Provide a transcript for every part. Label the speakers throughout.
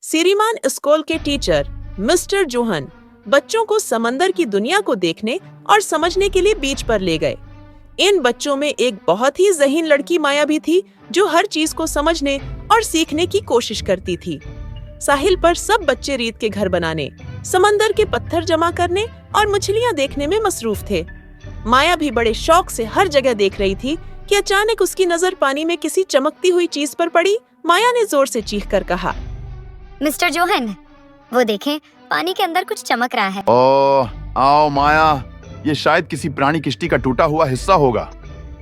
Speaker 1: सिरिमान school के teacher mister Johan बच्चों को समंदर की दुनिया को देखने और समझने के लिए बीच पर ले गए। इन बच्चों में एक बहुत ही ज़हीन लड़की माया भी थी, जो हर चीज को समझने और सीखने की कोशिश करती थी। साहिल पर सब बच्चे रीत के घर बनाने, समंदर के पत्थर जमा करने और मछलियां देखने में मसरूफ थे। माया भी बड़े शौक से हर जगह देख रही थी कि अचानक उसकी नजर पानी में किसी चमकती हुई चीज पर पड़ी। माया ने जोर से चीख कर कहा,
Speaker 2: मिस्टर जोहन, वो देखें, पानी के अंदर कुछ चमक रहा है।
Speaker 3: आओ माया, ये शायद किसी पुरानी किश्ती का टूटा हुआ हिस्सा होगा।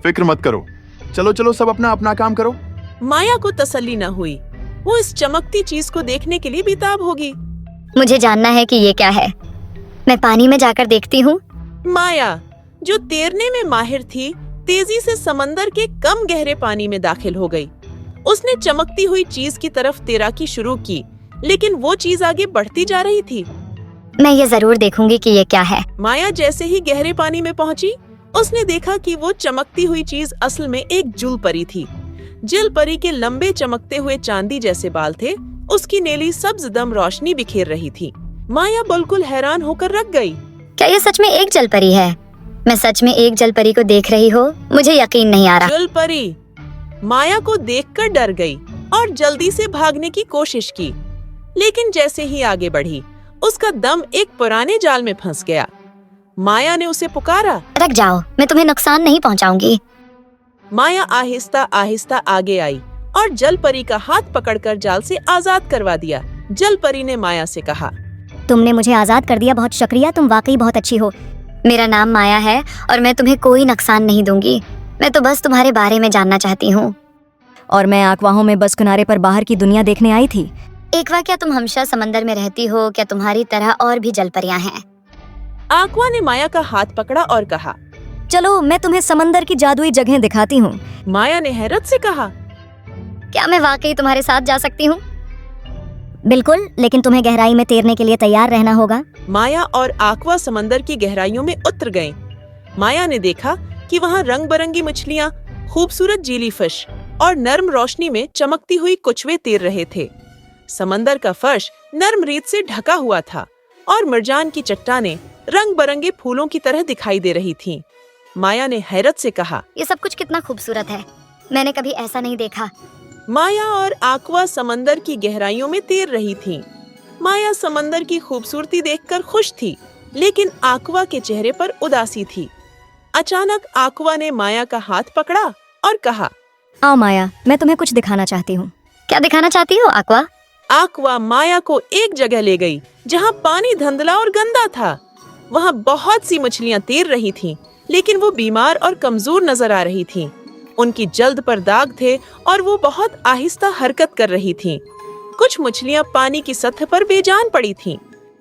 Speaker 3: फिक्र मत करो, चलो चलो सब अपना अपना काम करो।
Speaker 1: माया को तसल्ली न हुई। वो इस चमकती चीज को देखने के लिए बेताब होगी।
Speaker 2: मुझे जानना है कि ये क्या है। मैं पानी में जाकर देखती हूँ।
Speaker 1: माया, जो तैरने में माहिर थी, तेजी से समंदर के कम गहरे पानी में दाखिल हो गई। उसने चमकती हुई चीज की तरफ तैराकी शुरू की, लेकिन वो चीज आगे बढ़ती जा रही थी।
Speaker 2: मैं ये जरूर देखूंगी कि ये क्या है।
Speaker 1: माया जैसे ही गहरे पानी में पहुंची, उसने देखा कि वो चमकती हुई चीज असल में एक जूल परी थी। जिल परी के लंबे चमकते हुए चांदी जैसे बाल थे। उसकी नीली सब्ज दम रोशनी बिखेर रही थी। माया बिल्कुल हैरान होकर रख गई।
Speaker 2: क्या ये सच में एक जल परी है? मैं सच में एक जल परी को देख रही हूँ। मुझे यकीन नहीं आ रहा।
Speaker 1: जल परी माया को देखकर डर गई और जल्दी से भागने की कोशिश की, लेकिन जैसे ही आगे बढ़ी, उसका दम एक पुराने जाल में फंस गया। माया ने उसे पुकारा,
Speaker 2: रुक जाओ, मैं तुम्हें नुकसान नहीं पहुँचाऊंगी।
Speaker 1: माया आहिस्ता आहिस्ता आगे आई और जल परी का हाथ पकड़कर जाल से आजाद करवा दिया। जल परी ने माया से कहा,
Speaker 2: तुमने मुझे आजाद कर दिया, बहुत शुक्रिया, तुम वाकई बहुत अच्छी हो। मेरा नाम माया है और मैं तुम्हें कोई नुकसान नहीं दूंगी। मैं तो बस तुम्हारे बारे में जानना चाहती हूँ।
Speaker 4: और मैं आक्वाहों में बस किनारे पर बाहर की दुनिया देखने आई थी।
Speaker 2: एक्वा, क्या तुम हमेशा समंदर में रहती हो? क्या तुम्हारी तरह और भी जल परियां हैं?
Speaker 1: आक्वा ने माया का हाथ पकड़ा और कहा,
Speaker 4: चलो मैं तुम्हें समंदर की जादुई जगह दिखाती हूँ।
Speaker 1: माया ने हैरत से कहा,
Speaker 2: क्या मैं वाकई तुम्हारे साथ जा सकती हूँ? बिल्कुल, लेकिन तुम्हें गहराई में तैरने के लिए तैयार रहना होगा।
Speaker 1: माया और आक्वा समंदर की गहराइयों में उतर गए। माया ने देखा कि वहाँ रंग बिरंगी मछलियाँ, खूबसूरत जेली फिश और नर्म रोशनी में चमकती हुई कुचवे तैर रहे थे। समंदर का फर्श नर्म रेत से ढका हुआ था और मरजान की चट्टानें रंग बिरंगे फूलों की तरह दिखाई दे रही थीं। माया ने हैरत से कहा,
Speaker 2: ये सब कुछ कितना खूबसूरत है, मैंने कभी ऐसा नहीं देखा।
Speaker 1: माया और आक्वा समंदर की गहराइयों में तैर रही थीं। माया समंदर की खूबसूरती देखकर खुश थी, लेकिन आक्वा के चेहरे पर उदासी थी। अचानक आक्वा ने माया का हाथ पकड़ा और कहा,
Speaker 4: आओ माया, मैं तुम्हें कुछ दिखाना चाहती हूँ।
Speaker 2: क्या दिखाना चाहती हो आक्वा?
Speaker 1: आक्वा माया को एक जगह ले गई जहाँ पानी धुंधला और गंदा था। वहाँ बहुत सी मछलियाँ तैर रही थीं, लेकिन वो बीमार और कमजोर नजर आ रही थीं। उनकी जल्द पर दाग थे और वो बहुत आहिस्ता हरकत कर रही थीं। कुछ मछलियाँ पानी की सतह पर बेजान पड़ी थीं।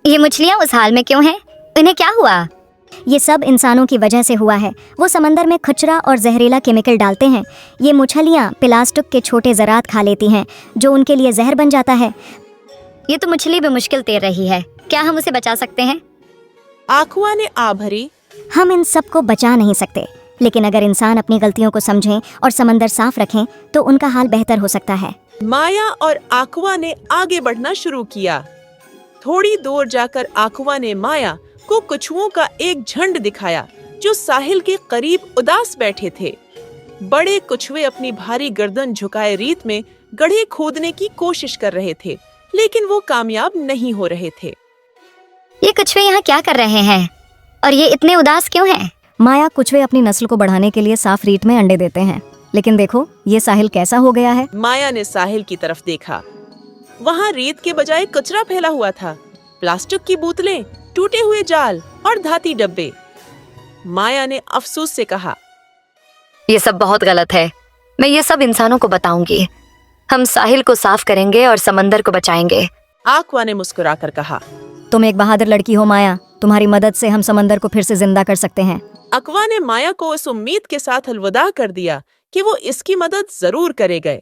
Speaker 2: ये मछलियाँ उस हाल में क्यों हैं? इन्हें क्या हुआ?
Speaker 4: ये सब इंसानों की वजह से हुआ है। वो समंदर में कचरा और जहरीला केमिकल डालते हैं। ये मछलियाँ प्लास्टिक के छोटे ज़रात खा लेती हैं, जो उनके लिए जहर बन जाता है।
Speaker 2: ये तो मछली भी मुश्किल तैर रही है, क्या हम उसे बचा सकते हैं?
Speaker 1: आक्वा ने आ भरी,
Speaker 4: हम इन सब को बचा नहीं सकते, लेकिन अगर इंसान अपनी गलतियों को समझें और समंदर साफ रखें तो उनका हाल बेहतर हो सकता है।
Speaker 1: माया और आक्वा ने आगे बढ़ना शुरू किया। थोड़ी दूर जाकर आक्वा ने माया को कछुओं का एक झुंड दिखाया, जो साहिल के करीब उदास बैठे थे। बड़े कछुए अपनी भारी गर्दन झुकाए रेत में गड्ढे खोदने की कोशिश कर रहे थे, लेकिन वो कामयाब नहीं हो रहे थे।
Speaker 2: ये कछुए यहाँ क्या कर रहे हैं और ये इतने उदास क्यों हैं?
Speaker 4: माया, कछुए अपनी नस्ल को बढ़ाने के लिए साफ रेत में अंडे देते हैं, लेकिन देखो ये साहिल कैसा हो गया है।
Speaker 1: माया ने साहिल की तरफ देखा। वहाँ रेत के बजाय कचरा फैला हुआ था, प्लास्टिक की बोतलें, टूटे हुए जाल और धाती डब्बे। माया ने अफसोस से कहा,
Speaker 2: ये सब बहुत गलत है। मैं ये सब इंसानों को बताऊंगी। हम साहिल को साफ करेंगे और समंदर को बचाएंगे।
Speaker 1: आक्वा ने मुस्कुराकर कहा,
Speaker 4: तुम एक बहादुर लड़की हो माया, तुम्हारी मदद से हम समंदर को फिर से जिंदा कर सकते हैं।
Speaker 1: आक्वा ने माया को इस उम्मीद के साथ अलविदा कर दिया कि वो इसकी मदद जरूर करेंगे।